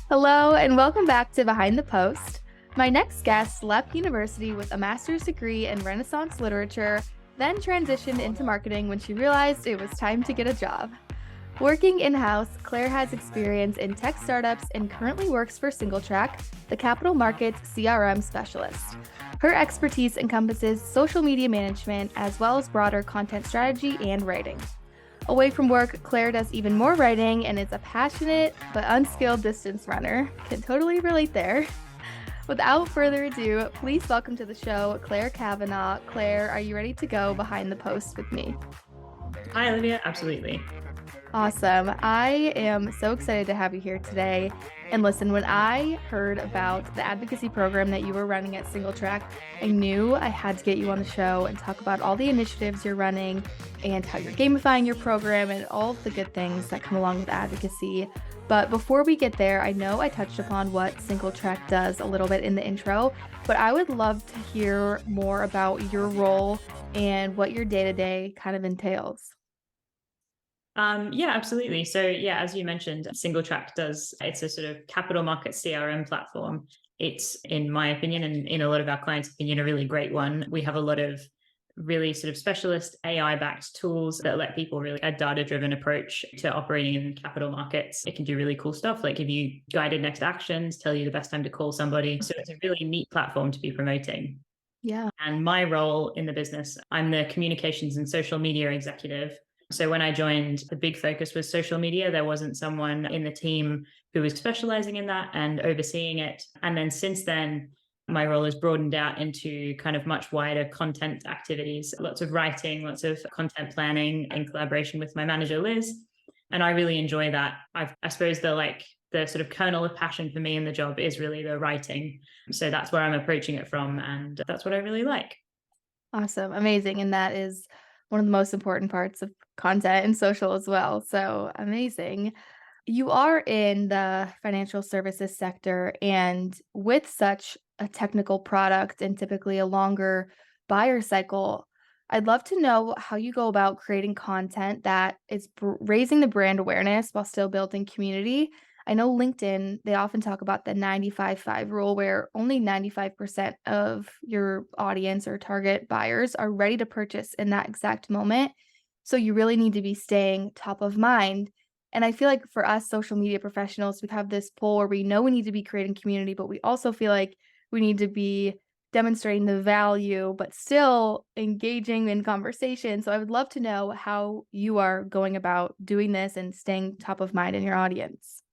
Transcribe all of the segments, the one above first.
Hello, and welcome back to Behind the Post. My next guest left university with a master's degree in Renaissance literature, then transitioned into marketing when she realized it was time to get a job. Working in-house, Claire has experience in tech startups and currently works for SingleTrack, the capital markets CRM specialist. Her expertise encompasses social media management as well as broader content strategy and writing. Away from work, Claire does even more writing and is a passionate but unskilled distance runner. Can totally relate there. Without further ado, please welcome to the show, Claire Kavanaugh. Claire, are you ready to go behind the post with me? Hi, Olivia. Absolutely. Awesome. I am so excited to have you here today. And listen, when I heard about the advocacy program that you were running at SingleTrack, I knew I had to get you on the show and talk about all the initiatives you're running and how you're gamifying your program and all of the good things that come along with advocacy. But before we get there, I know I touched upon what SingleTrack does a little bit in the intro, but I would love to hear more about your role and what your day-to-day kind of entails. Yeah, absolutely. So yeah, as you mentioned, SingleTrack it's a sort of capital market CRM platform. It's, in my opinion, and in a lot of our clients' opinion, a really great one. We have a lot of really sort of specialist AI-backed tools that let people really a data-driven approach to operating in capital markets. It can do really cool stuff, like give you guided next actions, tell you the best time to call somebody. So it's a really neat platform to be promoting. Yeah. And my role in the business, I'm the communications and social media executive. So when I joined, the big focus was social media. There wasn't someone in the team who was specializing in that and overseeing it. And then since then, my role has broadened out into kind of much wider content activities, lots of writing, lots of content planning in collaboration with my manager, Liz. And I really enjoy that. I suppose the sort of kernel of passion for me in the job is really the writing. So that's where I'm approaching it from. And that's what I really like. Awesome. Amazing. And that is one of the most important parts of content and social as well. So amazing. You are in the financial services sector, and with such a technical product and typically a longer buyer cycle, I'd love to know how you go about creating content that is raising the brand awareness while still building community. I know LinkedIn, they often talk about the 95-5 rule where only 95% of your audience or target buyers are ready to purchase in that exact moment. So you really need to be staying top of mind. And I feel like for us social media professionals, we have this pull where we know we need to be creating community, but we also feel like we need to be demonstrating the value, but still engaging in conversation. So I would love to know how you are going about doing this and staying top of mind in your audience.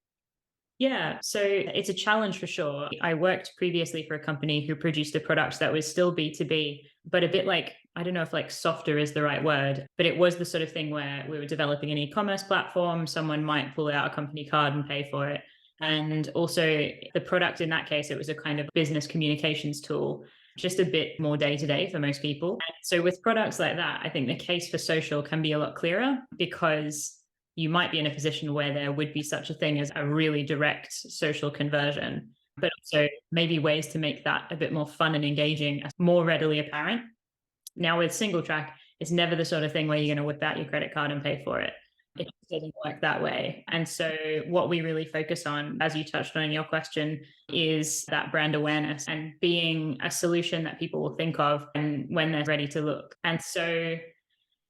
Yeah, so it's a challenge for sure. I worked previously for a company who produced a product that was still B2B, but a bit like, I don't know if like softer is the right word, but it was the sort of thing where we were developing an e-commerce platform. Someone might pull out a company card and pay for it. And also the product in that case, it was a kind of business communications tool, just a bit more day to day for most people. And so with products like that, I think the case for social can be a lot clearer because you might be in a position where there would be such a thing as a really direct social conversion, but also maybe ways to make that a bit more fun and engaging, more readily apparent. Now with SingleTrack, it's never the sort of thing where you're going to whip out your credit card and pay for it. It doesn't work that way. And so what we really focus on, as you touched on in your question, is that brand awareness and being a solution that people will think of and when they're ready to look. And so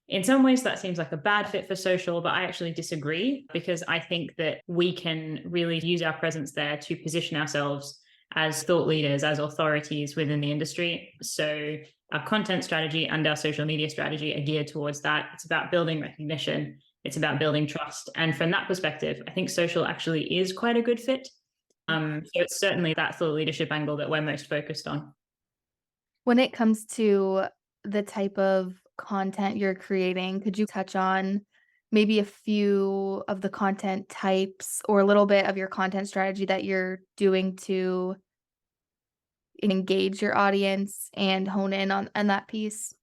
in some ways, that seems like a bad fit for social, but I actually disagree because I think that we can really use our presence there to position ourselves as thought leaders, as authorities within the industry. So our content strategy and our social media strategy are geared towards that. It's about building recognition. It's about building trust. And from that perspective, I think social actually is quite a good fit. So it's certainly that thought leadership angle that we're most focused on. When it comes to the type of content you're creating, could you touch on maybe a few of the content types or a little bit of your content strategy that you're doing to engage your audience and hone in on that piece?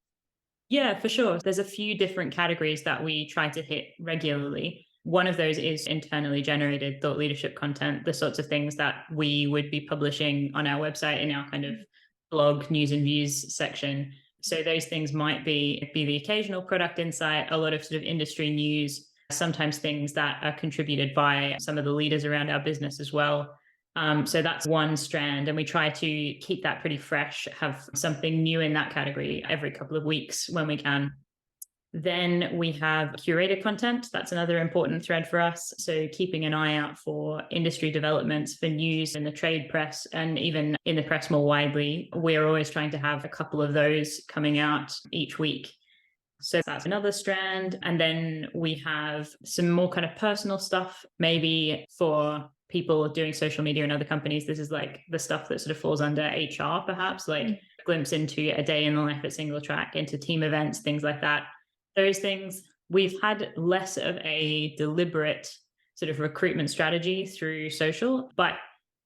Yeah, for sure. There's a few different categories that we try to hit regularly. One of those is internally generated thought leadership content, the sorts of things that we would be publishing on our website in our kind of blog news and views section. So those things might be the occasional product insight, a lot of sort of industry news, sometimes things that are contributed by some of the leaders around our business as well. So that's one strand, and we try to keep that pretty fresh, have something new in that category every couple of weeks when we can. Then we have curated content. That's another important thread for us. So keeping an eye out for industry developments, for news in the trade press, and even in the press more widely. We're always trying to have a couple of those coming out each week. So that's another strand. And then we have some more kind of personal stuff, maybe for people doing social media in other companies. This is like the stuff that sort of falls under HR, perhaps, like a glimpse into a day in the life at Single Track, into team events, things like that. Those things, we've had less of a deliberate sort of recruitment strategy through social, but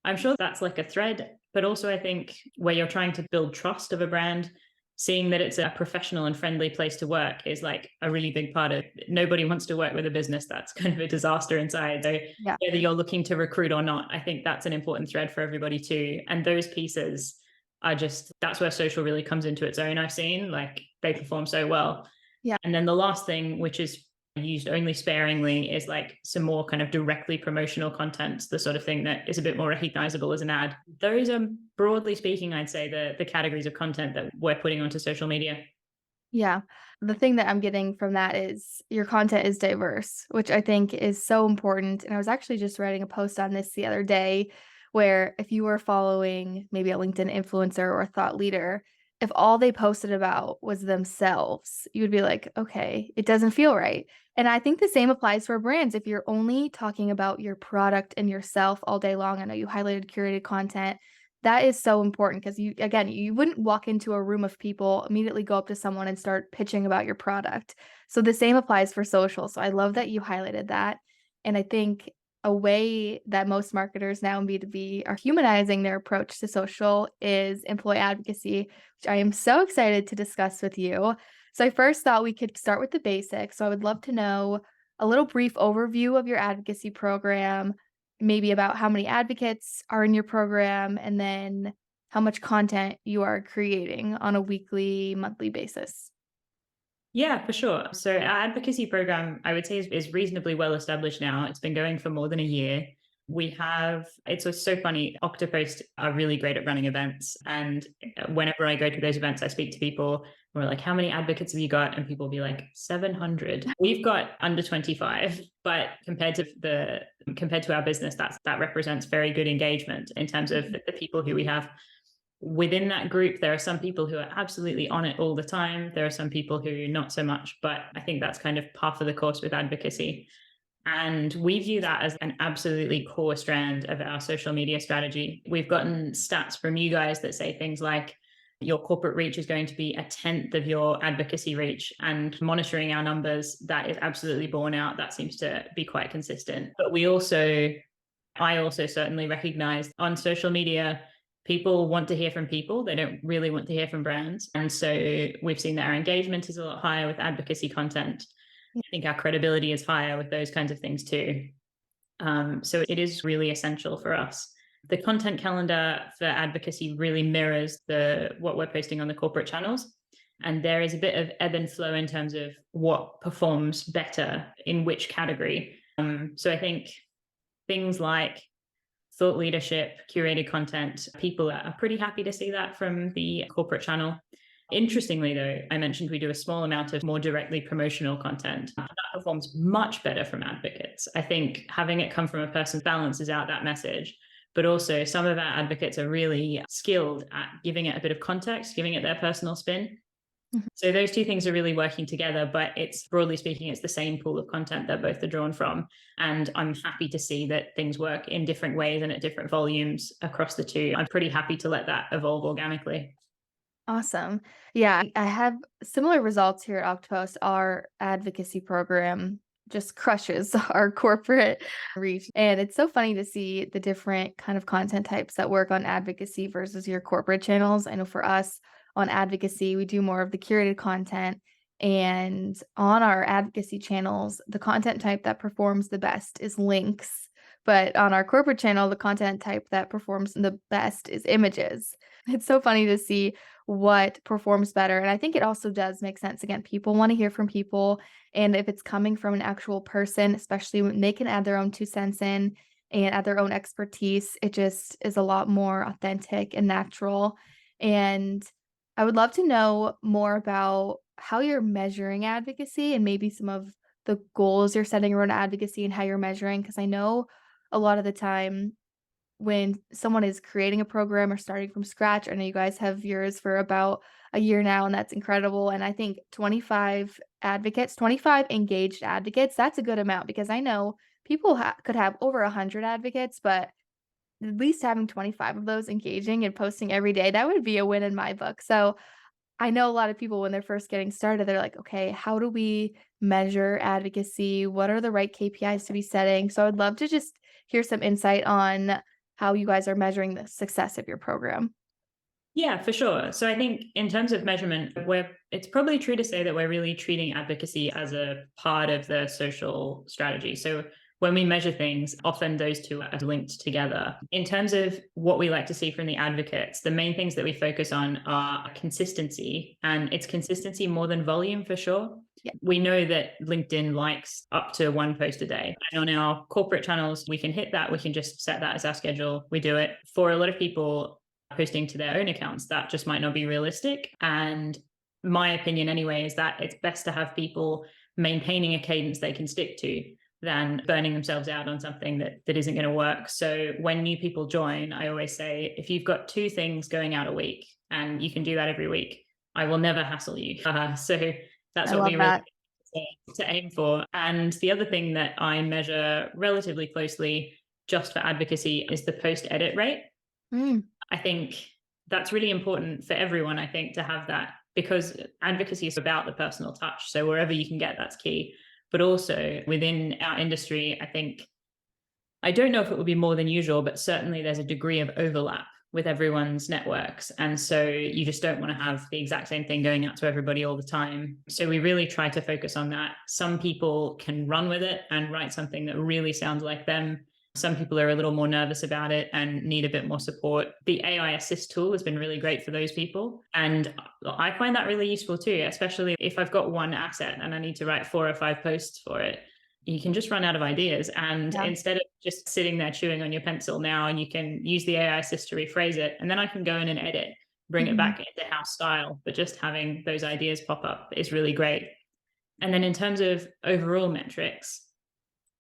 I'm sure that's like a thread. But also, I think where you're trying to build trust of a brand, seeing that it's a professional and friendly place to work is like a really big part of it. Nobody wants to work with a business that's kind of a disaster inside. So Yeah. whether you're looking to recruit or not, I think that's an important thread for everybody too. And those pieces are just, that's where social really comes into its own. I've seen like they perform so well. Yeah. And then the last thing, which is used only sparingly, is like some more kind of directly promotional content, the sort of thing that is a bit more recognizable as an ad. Those are, broadly speaking, I'd say the categories of content that we're putting onto social media. Yeah. The thing that I'm getting from that is your content is diverse, which I think is so important. And I was actually just writing a post on this the other day where if you were following maybe a LinkedIn influencer or a thought leader, if all they posted about was themselves, you would be like, okay, it doesn't feel right. And I think the same applies for brands. If you're only talking about your product and yourself all day long, I know you highlighted curated content. That is so important because you again, you wouldn't walk into a room of people, immediately go up to someone and start pitching about your product. So the same applies for social. So I love that you highlighted that. And I think a way that most marketers now in B2B are humanizing their approach to social is employee advocacy, which I am so excited to discuss with you. So I first thought we could start with the basics. So I would love to know a little brief overview of your advocacy program, maybe about how many advocates are in your program, and then how much content you are creating on a weekly, monthly basis. Yeah, for sure. So our advocacy program, I would say, is reasonably well established now. It's been going for more than a year. We have, it's just so funny, Oktopost are really great at running events. And whenever I go to those events, I speak to people who are like, how many advocates have you got? And people will be like, 700. We've got under 25, but compared to our business, that represents very good engagement in terms of the people who we have. Within that group, there are some people who are absolutely on it all the time. There are some people who not so much, but I think that's kind of par for the course with advocacy. And we view that as an absolutely core strand of our social media strategy. We've gotten stats from you guys that say things like your corporate reach is going to be a tenth of your advocacy reach. And monitoring our numbers, that is absolutely borne out. That seems to be quite consistent. But I also certainly recognize on social media, people want to hear from people. They don't really want to hear from brands. And so we've seen that our engagement is a lot higher with advocacy content. I think our credibility is higher with those kinds of things too. So it is really essential for us. The content calendar for advocacy really mirrors what we're posting on the corporate channels. And there is a bit of ebb and flow in terms of what performs better in which category. So I think things like thought leadership, curated content, people are pretty happy to see that from the corporate channel. Interestingly, though, I mentioned we do a small amount of more directly promotional content. That performs much better from advocates. I think having it come from a person balances out that message. But also, some of our advocates are really skilled at giving it a bit of context, giving it their personal spin. Mhm. So those two things are really working together, but it's broadly speaking, it's the same pool of content that both are drawn from. And I'm happy to see that things work in different ways and at different volumes across the two. I'm pretty happy to let that evolve organically. Awesome. Yeah, I have similar results here at Oktopost. Our advocacy program just crushes our corporate reach. And it's so funny to see the different kind of content types that work on advocacy versus your corporate channels. I know for us on advocacy, we do more of the curated content. And on our advocacy channels, the content type that performs the best is links. But on our corporate channel, the content type that performs the best is images. It's so funny to see what performs better. And I think it also does make sense. Again, people want to hear from people. And if it's coming from an actual person, especially when they can add their own 2 cents in, and add their own expertise. It just is a lot more authentic and natural. And I would love to know more about how you're measuring advocacy and maybe some of the goals you're setting around advocacy and how you're measuring. Because I know a lot of the time when someone is creating a program or starting from scratch, I know you guys have yours for about a year now, and that's incredible. And I think 25 advocates, 25 engaged advocates, that's a good amount because I know people could have over 100 advocates, but at least having 25 of those engaging and posting every day, that would be a win in my book. So I know a lot of people when they're first getting started, they're like, okay, how do we measure advocacy? What are the right KPIs to be setting? So I'd love to just hear some insight on how you guys are measuring the success of your program. Yeah, for sure. So I think in terms of measurement, it's probably true to say that we're really treating advocacy as a part of the social strategy. So when we measure things, often those two are linked together. In terms of what we like to see from the advocates, the main things that we focus on are consistency, and it's consistency more than volume for sure. Yeah. We know that LinkedIn likes up to one post a day. And on our corporate channels, we can hit that. We can just set that as our schedule. We do it. For a lot of people, posting to their own accounts, that just might not be realistic. And my opinion, anyway, is that it's best to have people maintaining a cadence they can stick to than burning themselves out on something that isn't going to work. So when new people join, I always say, if you've got two things going out a week and you can do that every week, I will never hassle you. So that's I what we love really that. to aim for. And the other thing that I measure relatively closely just for advocacy is the post edit rate. Mm, I think that's really important for everyone, I think, to have that, because advocacy is about the personal touch. So wherever you can get, that's key. But also within our industry, I think, I don't know if it would be more than usual, but certainly there's a degree of overlap with everyone's networks. And so you just don't want to have the exact same thing going out to everybody all the time. So we really try to focus on that. Some people can run with it and write something that really sounds like them. Some people are a little more nervous about it and need a bit more support. The AI assist tool has been really great for those people. And I find that really useful too, especially if I've got one asset and I need to write 4 or 5 posts for it. You can just run out of ideas. And yeah. instead of just sitting there chewing on your pencil now, and you can use the AI assist to rephrase it, and then I can go in and edit, bring it Mhm. back into house style. But just having those ideas pop up is really great. And then in terms of overall metrics,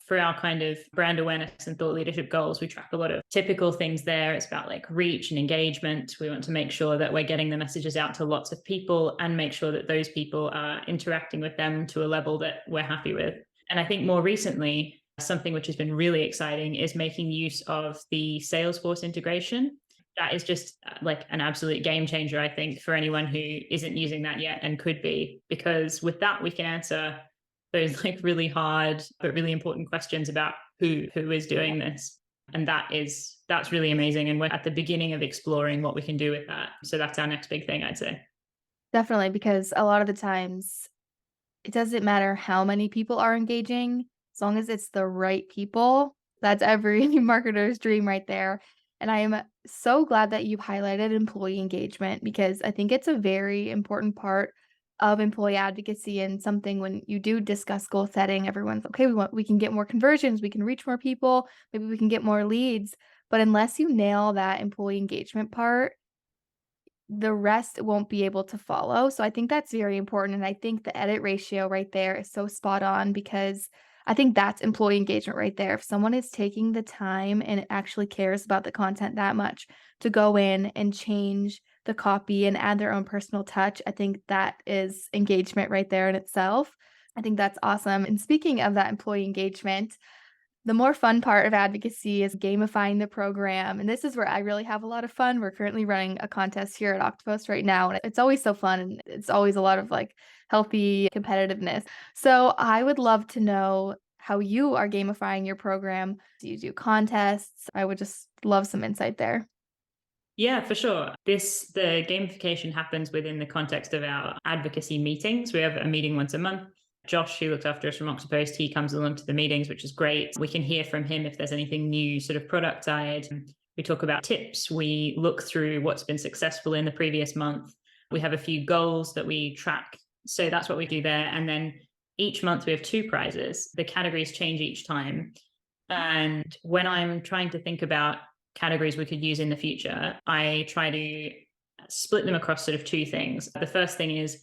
for our kind of brand awareness and thought leadership goals, we track a lot of typical things there. It's about like reach and engagement. We want to make sure that we're getting the messages out to lots of people and make sure that those people are interacting with them to a level that we're happy with. And I think more recently, something which has been really exciting is making use of the Salesforce integration. That is just like an absolute game changer, I think, for anyone who isn't using that yet and could be, because with that, we can answer those like really hard but really important questions about who is doing this. And that's really amazing. And we're at the beginning of exploring what we can do with that. So that's our next big thing, I'd say. Definitely, because a lot of the times it doesn't matter how many people are engaging, as long as it's the right people. That's every marketer's dream right there. And I am so glad that you highlighted employee engagement because I think it's a very important part of employee advocacy and something when you do discuss goal setting, everyone's okay, we can get more conversions, we can reach more people, maybe we can get more leads. But unless you nail that employee engagement part, the rest won't be able to follow, so I think that's very important, and I think the edit ratio right there is so spot on because I think that's employee engagement right there. If someone is taking the time and actually cares about the content that much to go in and change the copy and add their own personal touch, I think that is engagement right there in itself. I think that's awesome, and speaking of that employee engagement, the more fun part of advocacy is gamifying the program, and this is where I really have a lot of fun. We're currently running a contest here at Oktopost right now, and it's always so fun, and it's always a lot of, like, healthy competitiveness. So, I would love to know how you are gamifying your program. Do you do contests? I would just love some insight there. Yeah, for sure. The gamification happens within the context of our advocacy meetings. We have a meeting once a month. Josh, who looks after us from Oktopost, he comes along to the meetings, which is great. We can hear from him if there's anything new, sort of product side. We talk about tips. We look through what's been successful in the previous month. We have a few goals that we track. So that's what we do there. And then each month we have 2 prizes. The categories change each time. And when I'm trying to think about categories we could use in the future, I try to split them across sort of two things. The first thing is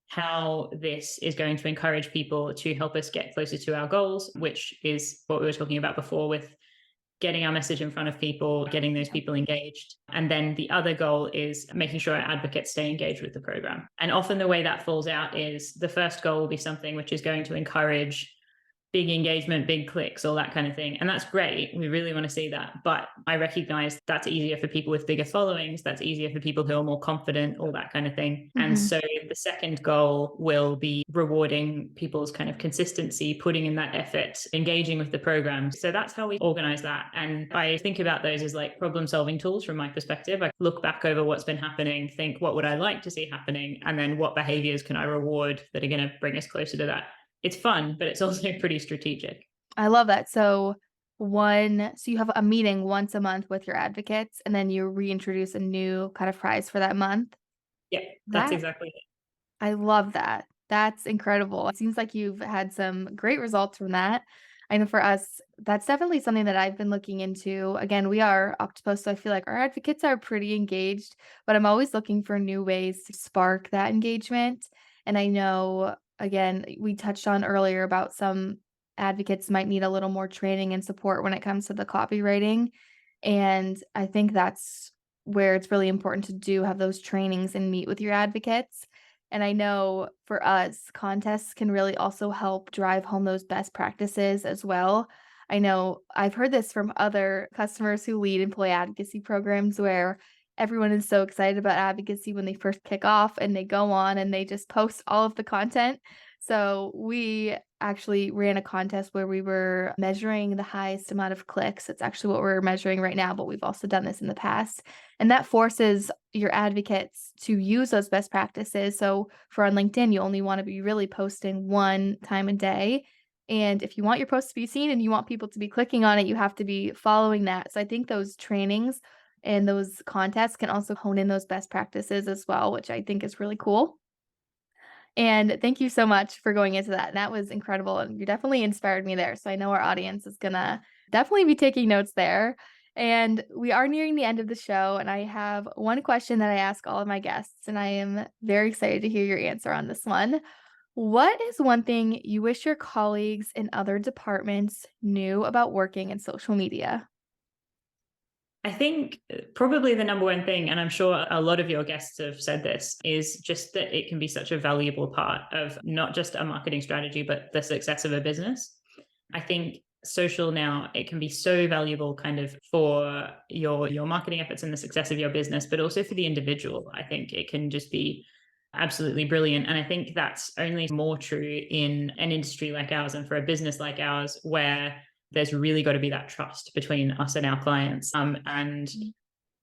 how this is going to encourage people to help us get closer to our goals, which is what we were talking about before with getting our message in front of people, getting those people engaged. And then the other goal is making sure our advocates stay engaged with the program. And often the way that falls out is the first goal will be something which is going to encourage big engagement, big clicks, all that kind of thing. And that's great. We really want to see that. But I recognize that's easier for people with bigger followings. That's easier for people who are more confident, all that kind of thing. And Mhm. so the second goal will be rewarding people's kind of consistency, putting in that effort, engaging with the program. So that's how we organize that. And I think about those as like problem solving tools from my perspective. I look back over what's been happening, think what would I like to see happening? And then what behaviors can I reward that are going to bring us closer to that? It's fun, but it's also pretty strategic. I love that. So you have a meeting once a month with your advocates, and then you reintroduce a new kind of prize for that month? Yeah, that's That exactly it. I love that. That's incredible. It seems like you've had some great results from that. I know for us, that's definitely something that I've been looking into. Again, we are Oktopost, so I feel like our advocates are pretty engaged, but I'm always looking for new ways to spark that engagement. And I know, again, we touched on earlier about some advocates might need a little more training and support when it comes to the copywriting. And I think that's where it's really important to do have those trainings and meet with your advocates. And I know for us, contests can really also help drive home those best practices as well. I know I've heard this from other customers who lead employee advocacy programs where everyone is so excited about advocacy when they first kick off and they go on and they just post all of the content. So we actually ran a contest where we were measuring the highest amount of clicks. It's actually what we're measuring right now, but we've also done this in the past. And that forces your advocates to use those best practices. So for on LinkedIn, you only want to be really posting one time a day. And if you want your post to be seen and you want people to be clicking on it, you have to be following that. So I think those trainings and those contests can also hone in those best practices as well, which I think is really cool. And thank you so much for going into that. That was incredible, and you definitely inspired me there. So I know our audience is gonna definitely be taking notes there. And we are nearing the end of the show, and I have one question that I ask all of my guests, and I am very excited to hear your answer on this one. What is one thing you wish your colleagues in other departments knew about working in social media? I think probably the number one thing, and I'm sure a lot of your guests have said this, is just that it can be such a valuable part of not just a marketing strategy, but the success of a business. I think social now, it can be so valuable kind of for your marketing efforts and the success of your business, but also for the individual. I think it can just be absolutely brilliant. And I think that's only more true in an industry like ours and for a business like ours, where there's really got to be that trust between us and our clients. And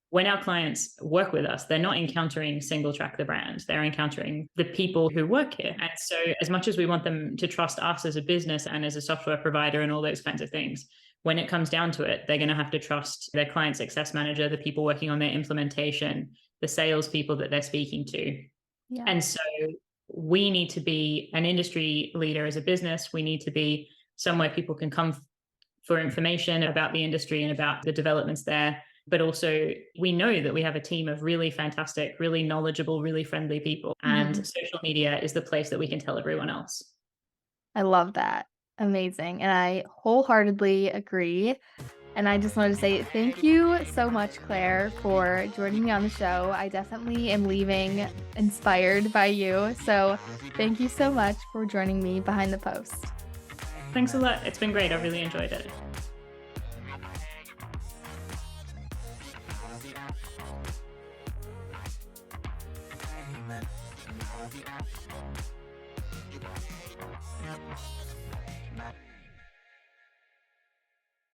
when our clients work with us, they're not encountering single track the brand, they're encountering the people who work here. And so, as much as we want them to trust us as a business and as a software provider and all those kinds of things, when it comes down to it, they're going to have to trust their client success manager, the people working on their implementation, the salespeople that they're speaking to. Yeah. And so, we need to be an industry leader as a business. We need to be somewhere people can come for information about the industry and about the developments there. But also, we know that we have a team of really fantastic, really knowledgeable, really friendly people. And Mhm. social media is the place that we can tell everyone else. I love that. Amazing. And I wholeheartedly agree. And I just wanted to say thank you so much, Claire, for joining me on the show. I definitely am leaving inspired by you. So thank you so much for joining me behind the post. Thanks a lot. It's been great. I really enjoyed it.